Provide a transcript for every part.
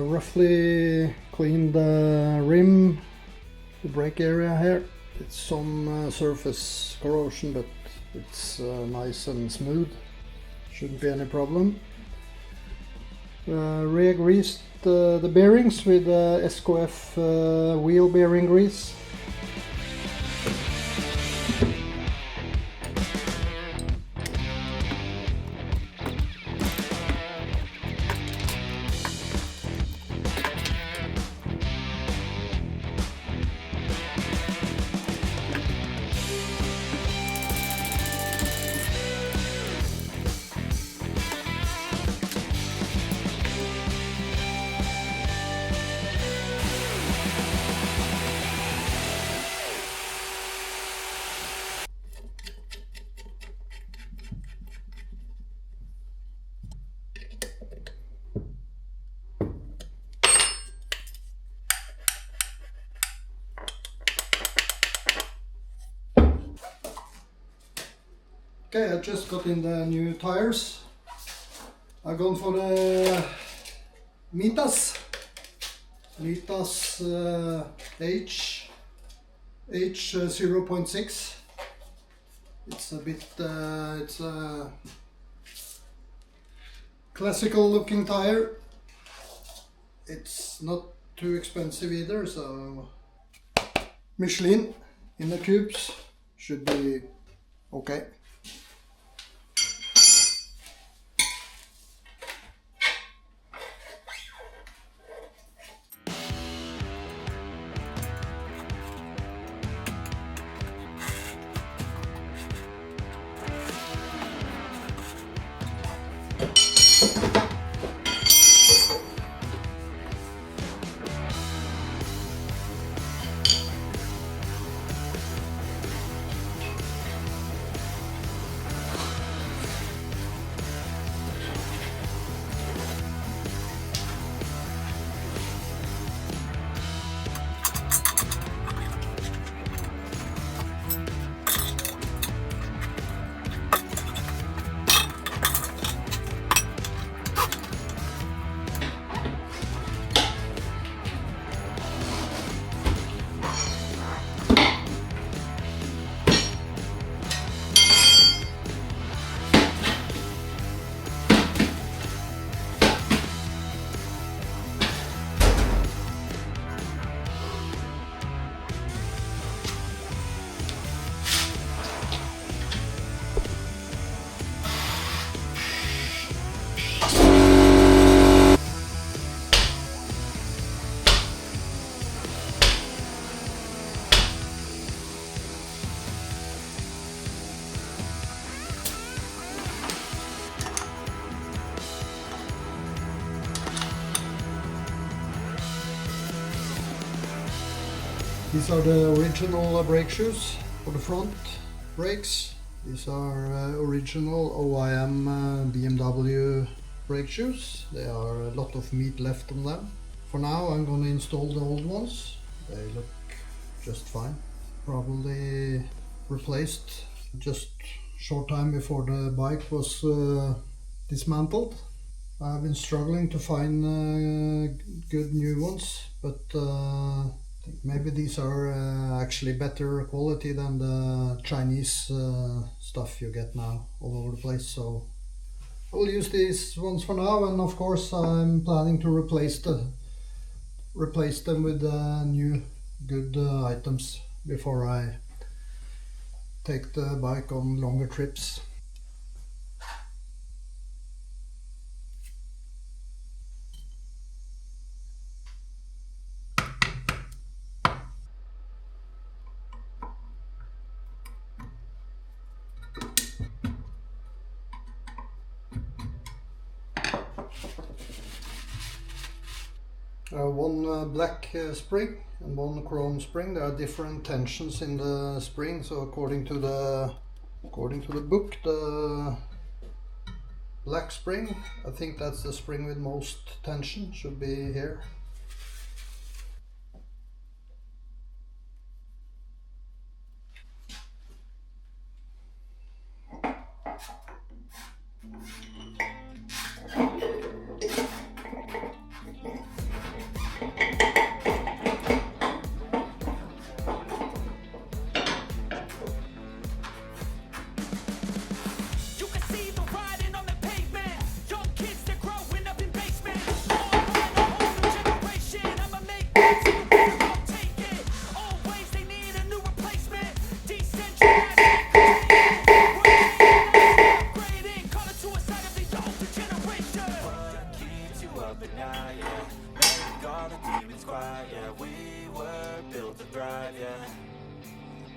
Roughly clean the rim, the brake area here. It's some surface corrosion, but it's nice and smooth. Shouldn't be any problem. Re-greased the bearings with SKF wheel bearing grease. Okay, I just got in the new tires. I've gone for the Mitas H0.6. It's a bit, it's a classical looking tire. It's not too expensive either, so Michelin in the tubes should be okay. These are the original brake shoes for the front brakes. These are original OIM BMW brake shoes. There are a lot of meat left on them. For now I'm going to install the old ones. They look just fine. Probably replaced just short time before the bike was dismantled. I've been struggling to find good new ones, but I think maybe these are actually better quality than the Chinese stuff you get now all over the place. So I will use these ones for now, and of course I'm planning to replace them with new good items before I take the bike on longer trips. One black spring and one chrome spring. There are different tensions in the spring, so according to the book, the black spring, I think that's the spring with most tension, should be here.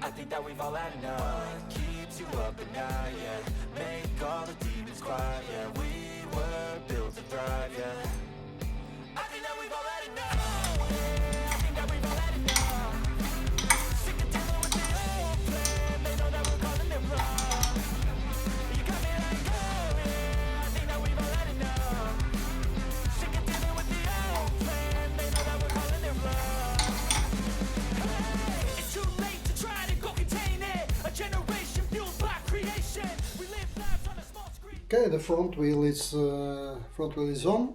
I think that we've all had enough. What keeps you up at night, yeah. Make all the demons quiet, yeah. We were built to thrive, yeah. I think that we've all had enough. Yeah, I think that we've all had enough. Sick of dealing with the old plan. They know that we're calling it wrong. You got me like, oh yeah, I think that we've all had enough. Sick of dealing with the old plan. They know that we're calling it wrong. Hey, it's too late to try to go contain it. A generation fueled by creation. We live lives on a small screen. Okay, the front wheel is on.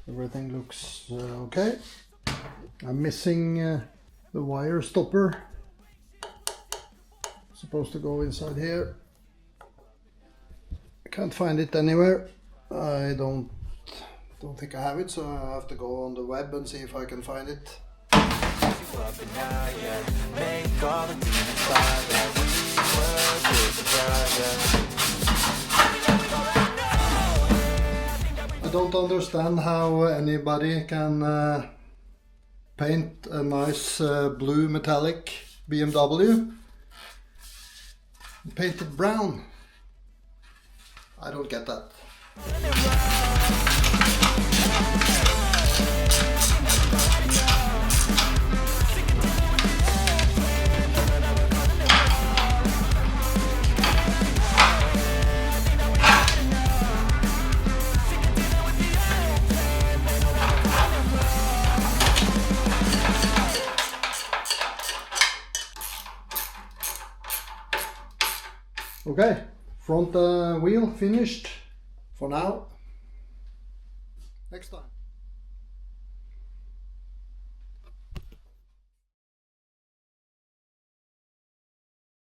Everything looks okay. I'm missing the wire stopper. It's supposed to go inside here. I can't find it anywhere. I don't think I have it, so I have to go on the web and see if I can find it. I don't understand how anybody can paint a nice blue metallic BMW, paint it brown. I don't get that. Okay, front wheel finished for now. Next time.